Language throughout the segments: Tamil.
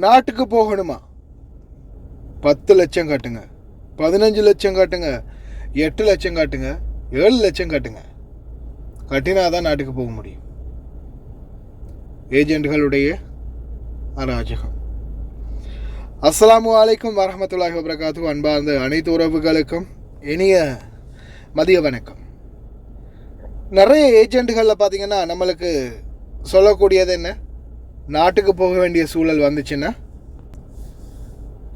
நாட்டுக்கு போகணுமா? 10 லட்சம் காட்டுங்க, 15 லட்சம் காட்டுங்க, 8 லட்சம் காட்டுங்க, 7 லட்சம் காட்டுங்க. கட்டினாதான் நாட்டுக்கு போக முடியும். ஏஜென்ட்களுடைய அராஜகம். அஸ்ஸலாமு அலைக்கும் வரஹ்மத்துல்லாஹி வபரகாத்துஹு. அன்பார்ந்த அனைத்து உறவுகளுக்கும் இனிய மதிய வணக்கம். நிறைய ஏஜென்ட்டுகளில் பார்த்தீங்கன்னா நம்மளுக்கு சொல்லக்கூடியது என்ன, நாட்டுக்கு போக வேண்டிய சூழல் வந்துச்சுன்னா,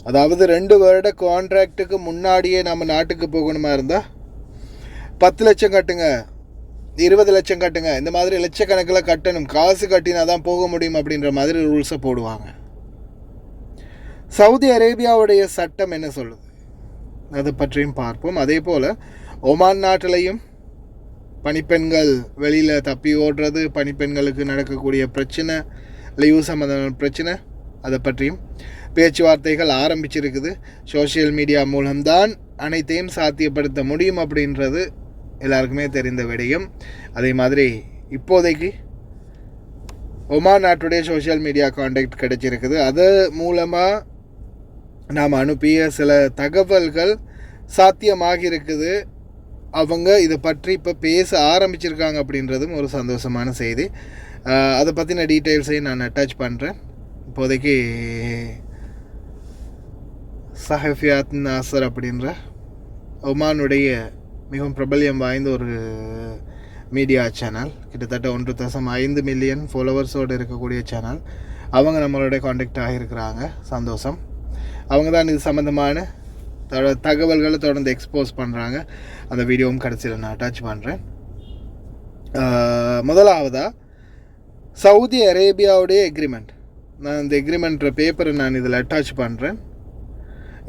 அதாவது 2 வருட கான்ட்ராக்டுக்கு முன்னாடியே நம்ம நாட்டுக்கு போகணுமா இருந்தால் 10 லட்சம் கட்டுங்க, 20 லட்சம் கட்டுங்க, இந்த மாதிரி லட்சக்கணக்கில் கட்டணும், காசு கட்டினா தான் போக முடியும் அப்படின்ற மாதிரி ரூல்ஸை போடுவாங்க. சவுதி அரேபியாவுடைய சட்டம் என்ன சொல்லுது அதை பற்றியும் பார்ப்போம். அதே போல் ஒமான் நாட்டிலையும் பணிப்பெண்கள் வெளியில் தப்பி ஓடுறது, பணிப்பெண்களுக்கு நடக்கக்கூடிய பிரச்சனை, லீவு சம்மந்தமான பிரச்சனை, அதை பற்றியும் பேச்சுவார்த்தைகள் ஆரம்பிச்சிருக்குது. சோஷியல் மீடியா மூலம்தான் அனைத்தையும் சாத்தியப்படுத்த முடியும் அப்படின்றது எல்லாருக்குமே தெரிந்த விடயம். அதே மாதிரி இப்போதைக்கு ஒமான் நாட்டுடைய சோஷியல் மீடியா கான்டாக்ட் கிடைச்சிருக்குது. அது மூலமாக நாம் அனுப்பிய சில தகவல்கள் சாத்தியமாகி இருக்குது. அவங்க இதை பற்றி இப்போ பேச ஆரம்பிச்சிருக்காங்க அப்படின்றதும் ஒரு சந்தோஷமான செய்தி. அதை பற்றின டீட்டெயில்ஸையும் நான் அட்டாச் பண்ணுறேன். இப்போதைக்கு சஹஃபியாத் நாசர் அப்படின்ற ஒமானுடைய மிகவும் பிரபல்யம் வாய்ந்த ஒரு மீடியா சேனல், கிட்டத்தட்ட 1.5 மில்லியன் ஃபாலோவர்ஸோடு இருக்கக்கூடிய சேனல், அவங்க நம்மளோட காண்டாக்ட் ஆகியிருக்கிறாங்க. சந்தோஷம். அவங்க தான் இது சம்மந்தமான தகவல்களை தொடர்ந்து எக்ஸ்போஸ் பண்ணுறாங்க. அந்த வீடியோவும் கடைசியில் நான் அட்டாச் பண்ணுறேன். முதலாவதாக சவுதி அரேபியாவுடைய எக்ரிமெண்ட். நான் இந்த எக்ரிமெண்ட்ற பேப்பரை நான் இதில் அட்டாச் பண்ணுறேன்.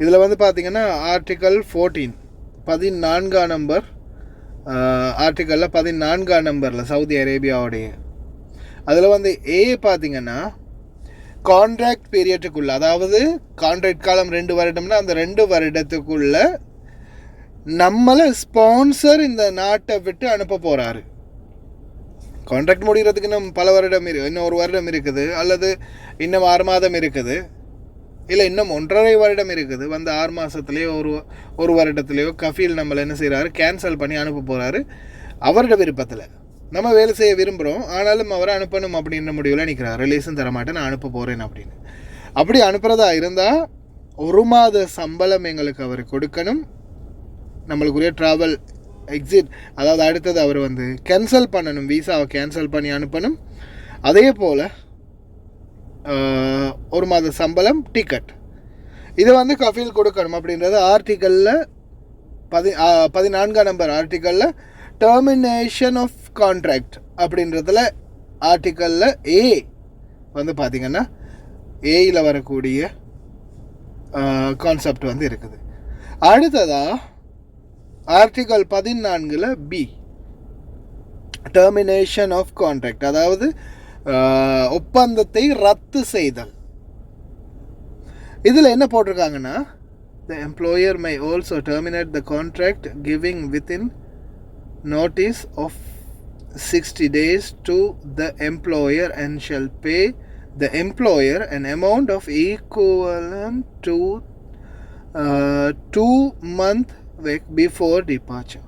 இதில் வந்து பார்த்திங்கன்னா ஆர்டிக்கல் 14 14ஆம் நம்பர், ஆர்டிக்கலில் 14ஆம் நம்பரில் சவுதி அரேபியாவுடைய அதில் வந்து பார்த்திங்கன்னா கான்ட்ராக்ட் பீரியட்டுக்குள்ளே, அதாவது கான்ட்ராக்ட் காலம் 2 வருடம்னா அந்த 2 வருடத்துக்குள்ளே நம்மளை ஸ்பான்சர் இந்த நாட்டை விட்டு அனுப்ப போகிறாரு. கான்ட்ராக்ட் முடிகிறதுக்கு இன்னும் பல வருடம் இன்னும் 1 வருடம் இருக்குது, அல்லது இன்னும் 6 மாதம் இருக்குது, இல்லை இன்னும் 1.5 வருடம் இருக்குது. வந்து 6 மாதத்துலேயோ ஒரு வருடத்துலேயோ கஃபீல் நம்மளை என்ன செய்கிறாரு, கேன்சல் பண்ணி அனுப்ப போகிறாரு. அவரோட விருப்பத்தில் நம்ம வேலை செய்ய விரும்புகிறோம், ஆனாலும் அவரை அனுப்பணும் அப்படின்ற முடிவில் நிற்கிறார். ரிலீஸும் தரமாட்டேன், நான் அனுப்ப போகிறேன் அப்படின்னு. அப்படி அனுப்புகிறதா இருந்தால் 1 மாத சம்பளம் எங்களுக்கு அவர் கொடுக்கணும். நம்மளுக்குரிய ட்ராவல் எக்ஸிட், அதாவது அடுத்தது அவர் வந்து கேன்சல் பண்ணணும், விசாவை கேன்சல் பண்ணி அனுப்பணும். அதே போல் 1 மாத சம்பளம், டிக்கெட், இதை வந்து கஃபீல் கொடுக்கணும் அப்படின்றது ஆர்டிக்கலில் 14ஆம் நம்பர் ஆர்டிக்கலில் டெர்மினேஷன் ஆஃப் கான்ட்ராக்ட் அப்படின்றதுல ஆர்டிக்கலில் வந்து பார்த்திங்கன்னா ஏயில் வரக்கூடிய கான்செப்ட் வந்து இருக்குது. அடுத்ததாக ஆர்டிக்கல் 14ல் பி, டெர்மினேஷன் ஆஃப் கான்ட்ராக்ட், அதாவது ஒப்பந்தத்தை ரத்து செய்தல். இதில் என்ன போட்டிருக்காங்கன்னா, the employer may also terminate the contract giving within notice of 60 days to the employer and shall pay the employer an amount of equivalent to 2 months before departure.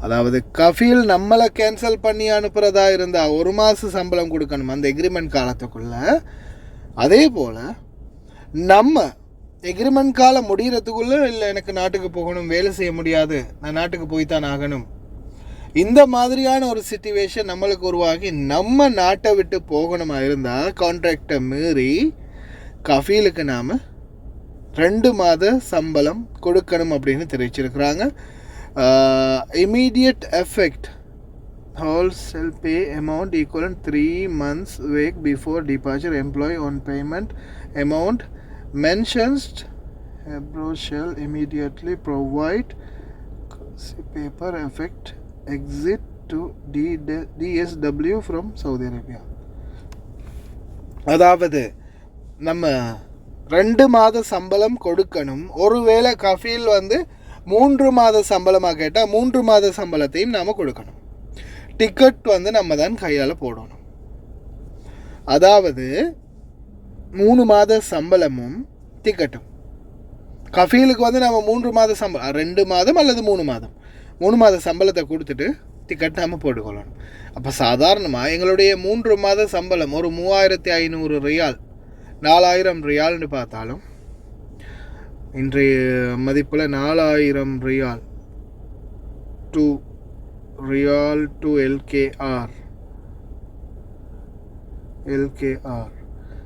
அதாவது கஃபீல் நம்மளை கேன்சல் பண்ணி அனுப்புகிறதா இருந்தால் 1 மாத சம்பளம் கொடுக்கணும் அந்த எக்ரிமெண்ட் காலத்துக்குள்ளே. அதே போல் நம்ம எக்ரிமெண்ட் காலம் முடிகிறதுக்குள்ளே, இல்லை எனக்கு நாட்டுக்கு போகணும், வேலை செய்ய முடியாது, நான் நாட்டுக்கு போய்த்தான் ஆகணும், இந்த மாதிரியான ஒரு சிச்சுவேஷன் நம்மளுக்கு உருவாகி நம்ம நாட்டை விட்டு போகணுமா இருந்தால் கான்ட்ராக்டை மீறி கஃபீலுக்கு நாம் 2 மாத சம்பளம் கொடுக்கணும் அப்படின்னு தெரிவிச்சிருக்கிறாங்க. immediate effect, wholesale pay amount equivalent 3 months wake before departure, employee on payment amount mentions above shall immediately provide paper effect exit to DSW from Saudi Arabia. அதாவது நம்ம 2 மாத சம்பளம் கொடுக்கணும். ஒருவேளை கஃபீல் வந்து 3 மாத சம்பளமாக கேட்டால் 3 மாத சம்பளத்தையும் நாம் கொடுக்கணும். டிக்கெட் வந்து நம்ம தான் கையால் போடணும். அதாவது 3 மாத சம்பளமும் டிக்கெட்டும். கஃபீலுக்கு வந்து நம்ம 3 மாத சம்பளம், 2 மாதம் அல்லது 3 மாதம், 3 மாத சம்பளத்தை கொடுத்துட்டு டிக்கெட் நம்ம போட்டுக்கொள்ளணும். அப்போ சாதாரணமாக எங்களுடைய 3 மாத சம்பளம் ஒரு 3500 ரியால், 4000 ரியால்னு பார்த்தாலும் இன்றைய மதிப்பில் 4000 ரியால் டு LKR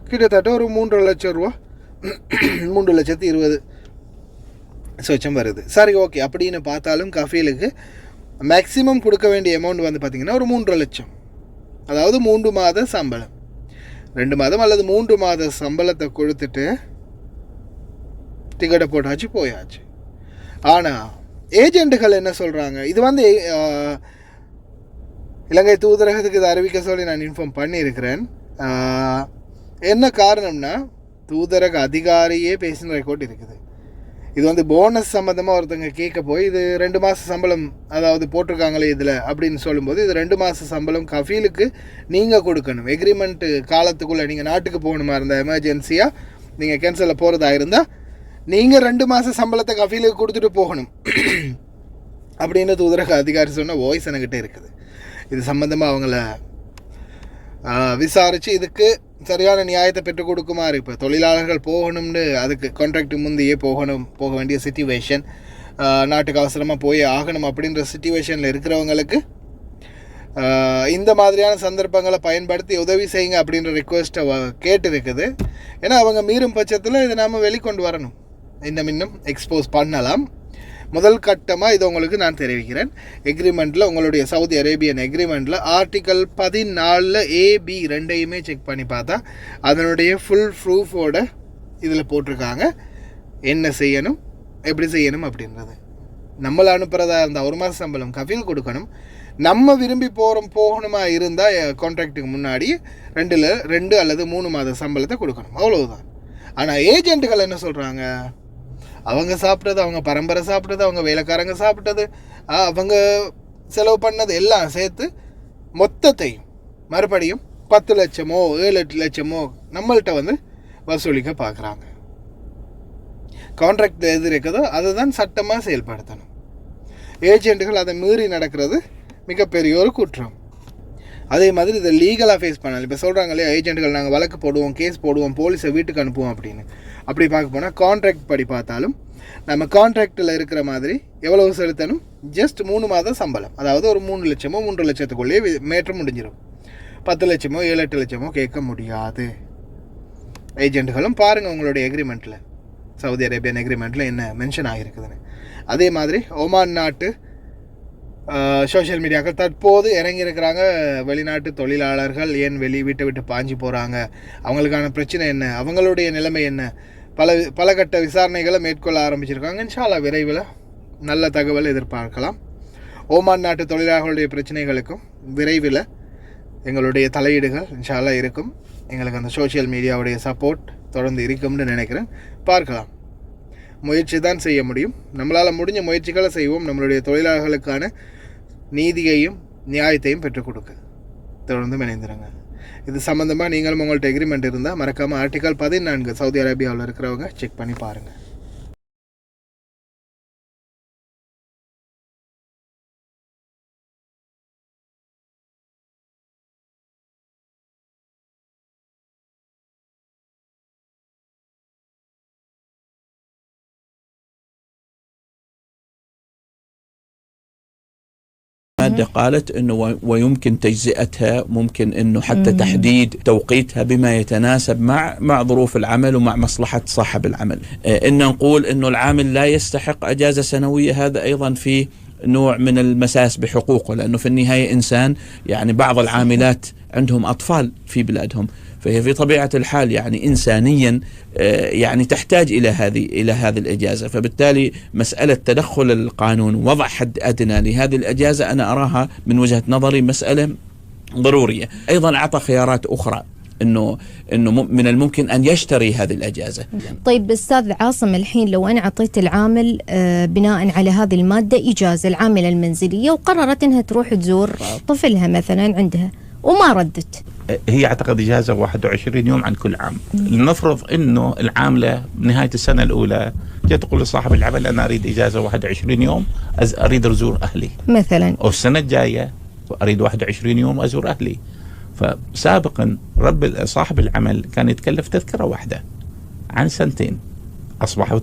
கிட்டத்தட்ட ஒரு 3 லட்சம் ரூபா, 3,20,000 சொச்சம் வருது. சரி, ஓகே. அப்படின்னு பார்த்தாலும் கஃபீலுக்கு மேக்ஸிமம் கொடுக்க வேண்டிய அமௌண்ட் வந்து பார்த்திங்கன்னா ஒரு 3 லட்சம். அதாவது 3 மாத சம்பளம், 2 மாதம் அல்லது 3 மாத சம்பளத்தை கொடுத்துட்டு டிக்கெட்டை போட்டாச்சு, போயாச்சு. ஆனால் ஏஜெண்ட்டுகள் என்ன சொல்கிறாங்க, இது வந்து இலங்கை தூதரகத்துக்கு இதை அறிவிக்க சொல்லி நான் இன்ஃபார்ம் பண்ணியிருக்கிறேன். என்ன காரணம்னா, தூதரக அதிகாரியே பேசின ரெக்கார்ட் இருக்குது. இது வந்து போனஸ் சம்மந்தமாக ஒருத்தங்க கேட்க போய் இது 2 மாத சம்பளம் அதாவது போட்டிருக்காங்களே இதில் அப்படின்னு சொல்லும்போது, இது 2 மாத சம்பளம் கஃபீலுக்கு நீங்கள் கொடுக்கணும். எக்ரிமெண்ட்டு காலத்துக்குள்ளே நீங்கள் நாட்டுக்கு போகணுமா இருந்தால், எமர்ஜென்சியாக நீங்கள் கேன்சலில் போகிறதா இருந்தால் நீங்கள் 2 மாத சம்பளத்தை கஃபீலுக்கு கொடுத்துட்டு போகணும் அப்படின்னு தூதரக அதிகாரி சொன்ன வாய்ஸ் என்கிட்ட இருக்குது. இது சம்மந்தமாக அவங்கள விசாரித்து இதுக்கு சரியான நியாயத்தை பெற்றுக் கொடுக்குமாறு, இப்போ தொழிலாளர்கள் போகணும்னு அதுக்கு கான்ட்ராக்ட் முந்தையே போக வேண்டிய சிச்சுவேஷன், நாட்டுக்கு அவசரமாக போய் ஆகணும் அப்படின்ற சிச்சுவேஷனில் இருக்கிறவங்களுக்கு இந்த மாதிரியான சந்தர்ப்பங்களை பயன்படுத்தி உதவி செய்யுங்க அப்படின்ற ரிக்வெஸ்ட்டை கேட்டிருக்குது. ஏன்னா அவங்க மீறும் பட்சத்தில் இதை நாம் வெளிக்கொண்டு வரணும், இன்னும் எக்ஸ்போஸ் பண்ணலாம். முதல் கட்டமாக இது உங்களுக்கு நான் தெரிவிக்கிறேன். எக்ரிமெண்ட்டில், உங்களுடைய சவுதி அரேபியன் எக்ரிமெண்ட்டில் ஆர்டிக்கல் 14 AB 2ஐயுமே செக் பண்ணி பார்த்தா அதனுடைய ஃபுல் ப்ரூஃபோட இதில் போட்டிருக்காங்க என்ன செய்யணும், எப்படி செய்யணும் அப்படின்றது. நம்மளை அனுப்புகிறதா இருந்தால் 1 மாத சம்பளம் கஃபீல் கொடுக்கணும். நம்ம விரும்பி போகணுமா இருந்தால் கான்ட்ராக்டுக்கு முன்னாடி 2 அல்லது 3 மாத சம்பளத்தை கொடுக்கணும், அவ்வளவுதான். ஆனால் ஏஜெண்ட்டுகள் என்ன சொல்கிறாங்க, அவங்க சாப்பிட்டது, அவங்க பரம்பரை சாப்பிட்டது, அவங்க வேலைக்காரங்க சாப்பிட்டது, அவங்க செலவு பண்ணது எல்லாம் சேர்த்து மொத்தத்தையும் மறுபடியும் 10 லட்சமோ 7-8 லட்சமோ நம்மள்கிட்ட வந்து வசூலிக்க பார்க்குறாங்க. கான்ட்ராக்ட் எது இருக்குதோ அதை தான் சட்டமாக செயல்படுத்தணும். ஏஜெண்ட்டுகள் அதை மீறி நடக்கிறது மிகப்பெரிய ஒரு குற்றம். அதே மாதிரி இதை லீகலாக ஃபேஸ் பண்ணலாம். இப்போ சொல்கிறாங்களே ஏஜெண்ட்டுகள் நாங்கள் வழக்கு போடுவோம், கேஸ் போடுவோம், போலீஸை வீட்டுக்கு அனுப்புவோம் அப்படின்னு. அப்படி பார்க்க போனால் கான்ட்ராக்ட் படி பார்த்தாலும் நம்ம கான்ட்ராக்டில் இருக்கிற மாதிரி எவ்வளவு செலுத்தணும், ஜஸ்ட் 3 மாத சம்பளம், அதாவது ஒரு 3 லட்சமோ 3 லட்சத்துக்குள்ளேயே மேற்றம் முடிஞ்சிடும். 10 லட்சமோ 7-8 லட்சமோ கேட்க முடியாது. ஏஜெண்ட்டுகளும் பாருங்கள் உங்களுடைய எக்ரிமெண்ட்டில், சவுதி அரேபியன் எக்ரிமெண்ட்டில் என்ன மென்ஷன் ஆகிருக்குதுன்னு. அதே மாதிரி ஒமான் நாட்டு சோஷியல் மீடியாக்கள் தற்போது இறங்கியிருக்கிறாங்க. வெளிநாட்டு தொழிலாளர்கள் ஏன் வீட்டை விட்டு பாஞ்சு போகிறாங்க, அவங்களுக்கான பிரச்சனை என்ன, அவங்களுடைய நிலைமை என்ன, பல கட்ட விசாரணைகளை மேற்கொள்ள ஆரம்பிச்சிருக்காங்க. இன்ஷா அல்லாஹ் விரைவில் நல்ல தகவல் எதிர்பார்க்கலாம். ஓமான் நாட்டு தொழிலாளர்களுடைய பிரச்சனைகளுக்கும் விரைவில் எங்களுடைய தலையீடுகள் இன்ஷா அல்லாஹ் இருக்கும். எங்களுக்கு அந்த சோஷியல் மீடியாவுடைய சப்போர்ட் தொடர்ந்து இருக்கும்னு நினைக்கிறேன். பார்க்கலாம். முயற்சி தான் செய்ய முடியும். நம்மளால் முடிஞ்ச முயற்சிகளை செய்வோம். நம்மளுடைய தொழிலாளர்களுக்கான நீதியையும் நியாயத்தையும் பெற்றுக் கொடுக்க தொடர்ந்து இணைந்துருங்க. இது சம்மந்தமாக நீங்களும் உங்கள்கிட்ட எக்ரிமெண்ட் இருந்தால் மறக்காமல் ஆர்டிக்கல் 14 சவுதி அரேபியாவில் இருக்கிறவங்க செக் பண்ணி பாருங்கள். قالت انه ويمكن تجزئتها، ممكن انه حتى تحديد توقيتها بما يتناسب مع ظروف العمل ومع مصلحة صاحب العمل. ان نقول انه العامل لا يستحق اجازة سنوية، هذا ايضا فيه نوع من المساس بحقوقه، لانه في النهاية انسان. يعني بعض العاملات عندهم اطفال في بلادهم، فهي في طبيعة الحال يعني إنسانيا يعني تحتاج إلى هذه الإجازة. فبالتالي مسألة تدخل القانون ووضع حد أدنى لهذه الإجازة أنا أراها من وجهة نظري مسألة ضرورية. أيضا أعطى خيارات أخرى إنه من الممكن أن يشتري هذه الأجازة. طيب أستاذ عاصم، الحين لو أنا أعطيت العامل بناء على هذه المادة إجازة، العاملة المنزلية، وقررت أنها تروح تزور طفلها مثلا عندها وما ردت. هي اعتقد اجازه 21 يوم عن كل عام. لنفرض انه العامله بنهايه السنه الاولى جت تقول لصاحب العمل انا اريد اجازه 21 يوم اريد ازور اهلي مثلا، او السنه الجايه اريد 21 يوم ازور اهلي. فسابقا صاحب العمل كان يتكلف تذكره واحده عن سنتين، اصبحوا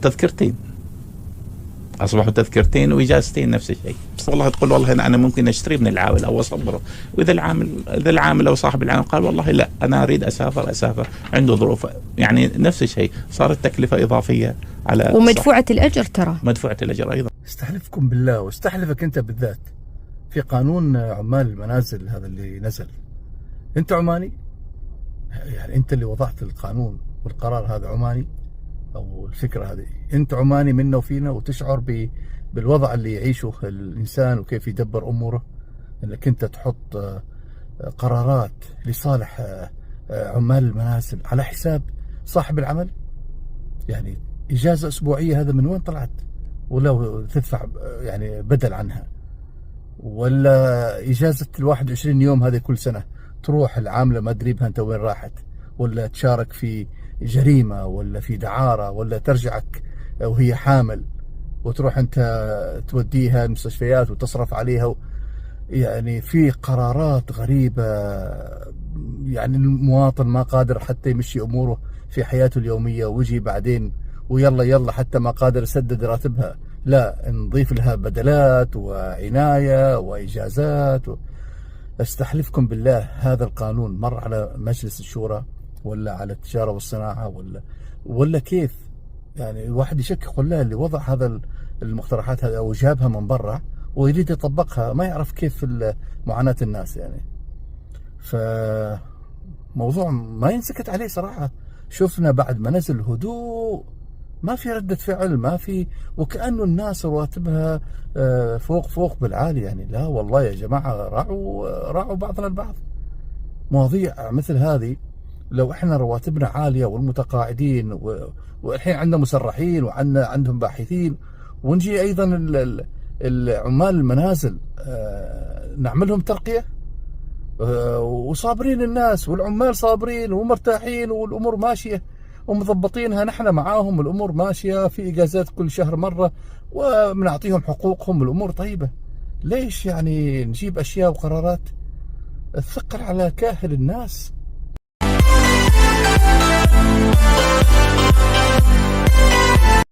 تذكرتين واجازتين نفس الشيء. والله تقول والله انا ممكن اشتري من العامل او اصبره، واذا العامل او صاحب العمل قال والله لا انا اريد اسافر عنده ظروف، يعني نفس الشيء صارت تكلفه اضافيه على ومدفوعه الاجر، ترى مدفوعه الاجر ايضا. استحلفكم بالله واستحلفك انت بالذات، في قانون عمال المنازل هذا اللي نزل، انت عماني؟ يعني انت اللي وضعت القانون والقرار هذا عماني؟ او الفكره هذه انت عماني منا وفينا وتشعر بالوضع اللي يعيشه الانسان وكيف يدبر اموره، انك انت تحط قرارات لصالح عمال المنازل على حساب صاحب العمل؟ يعني اجازه اسبوعيه هذا من وين طلعت؟ ولا تدفع يعني بدل عنها؟ ولا اجازه ال 21 يوم هذه كل سنه تروح العامله ما ادري بها انت وين راحت، ولا تشارك في جريمه ولا في دعاره، ولا ترجعك وهي حامل وتروح انت توديها المستشفيات وتصرف عليها يعني في قرارات غريبه، يعني المواطن ما قادر حتى يمشي اموره في حياته اليوميه، ويجي بعدين ويلا حتى ما قادر يسدد راتبها، لا نضيف لها بدلات وعنايه واجازات استحلفكم بالله هذا القانون مر على مجلس الشورى ولا على التجاره والصناعه ولا كيف؟ يعني الواحد يشك، يقول لا اللي وضع هذا المقترحات هذه او جابها من برا ويريد يطبقها ما يعرف كيف معاناه الناس يعني. فموضوع ما ينسكت عليه صراحه. شفنا بعد ما نزل هدوء، ما في ردة فعل، ما في، وكأنه الناس رواتبها فوق بالعالي يعني. لا والله يا جماعة راعوا بعضنا البعض. مواضيع مثل هذه لو احنا رواتبنا عالية والمتقاعدين والحين عندنا مسرحين وعندهم باحثين، ونجي ايضا العمال المنازل نعملهم ترقية وصابرين الناس والعمال صابرين ومرتاحين والامور ماشية ومضبطينها، نحن معاهم الامور ماشيه، في اجازات كل شهر مره وبنعطيهم حقوقهم، الامور طيبه. ليش يعني نجيب اشياء وقرارات تثقل على كاهل الناس؟